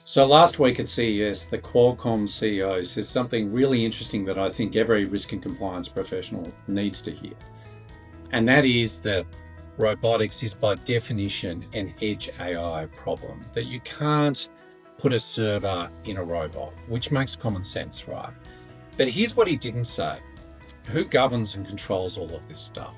So last week at CES, the Qualcomm CEO says something really interesting that I think every risk and compliance professional needs to hear. And that is that robotics is by definition an edge AI problem, that you can't put a server in a robot, which makes common sense, right? But here's what he didn't say. Who governs and controls all of this stuff?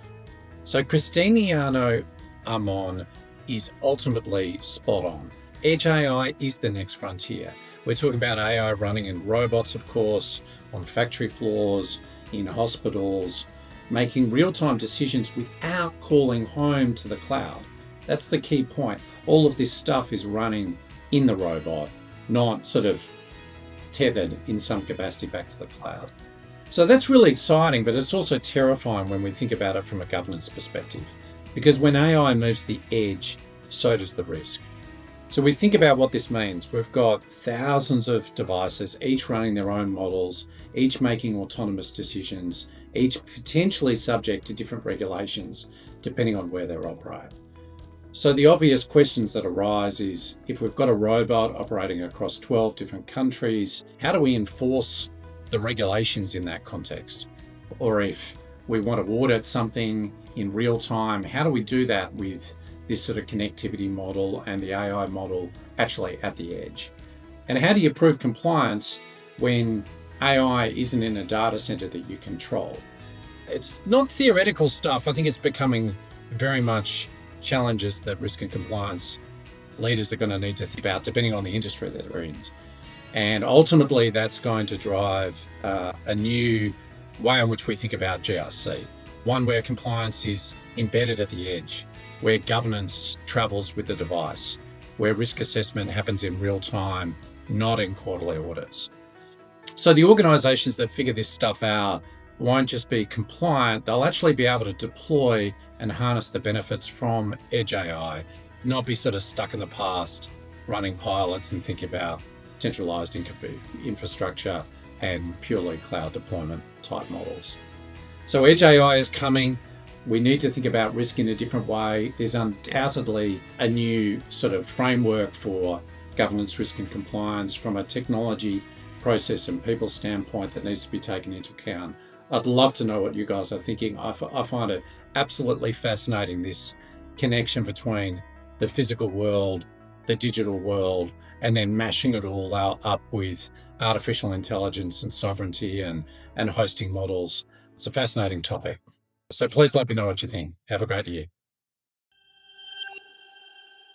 So Christiniano Amon is ultimately spot on. Edge AI is the next frontier. We're talking about AI running in robots, of course, on factory floors, in hospitals, making real-time decisions without calling home to the cloud. That's the key point. All of this stuff is running in the robot, not sort of tethered in some capacity back to the cloud. So that's really exciting, but it's also terrifying when we think about it from a governance perspective, because when AI moves the edge, so does the risk. So we think about what this means. We've got thousands of devices, each running their own models, each making autonomous decisions, each potentially subject to different regulations, depending on where they're operating. So the obvious questions that arise is, if we've got a robot operating across 12 different countries, how do we enforce the regulations in that context? Or if we want to audit something in real time, how do we do that with this sort of connectivity model and the AI model actually at the edge? And how do you prove compliance when AI isn't in a data center that you control? It's not theoretical stuff. I think it's becoming very much challenges that risk and compliance leaders are going to need to think about, depending on the industry that they're in. And ultimately, that's going to drive a new way in which we think about GRC, one where compliance is embedded at the edge, where governance travels with the device, where risk assessment happens in real time, not in quarterly audits. So the organizations that figure this stuff out won't just be compliant, they'll actually be able to deploy and harness the benefits from edge AI, not be sort of stuck in the past, running pilots and thinking about centralized infrastructure and purely cloud deployment type models. So edge AI is coming. We need to think about risk in a different way. There's undoubtedly a new sort of framework for governance, risk and compliance from a technology, process and people standpoint that needs to be taken into account. I'd love to know what you guys are thinking. I find it absolutely fascinating, this connection between the physical world, the digital world, and then mashing it all up with artificial intelligence and sovereignty and hosting models. It's a fascinating topic. So please let me know what you think. Have a great year.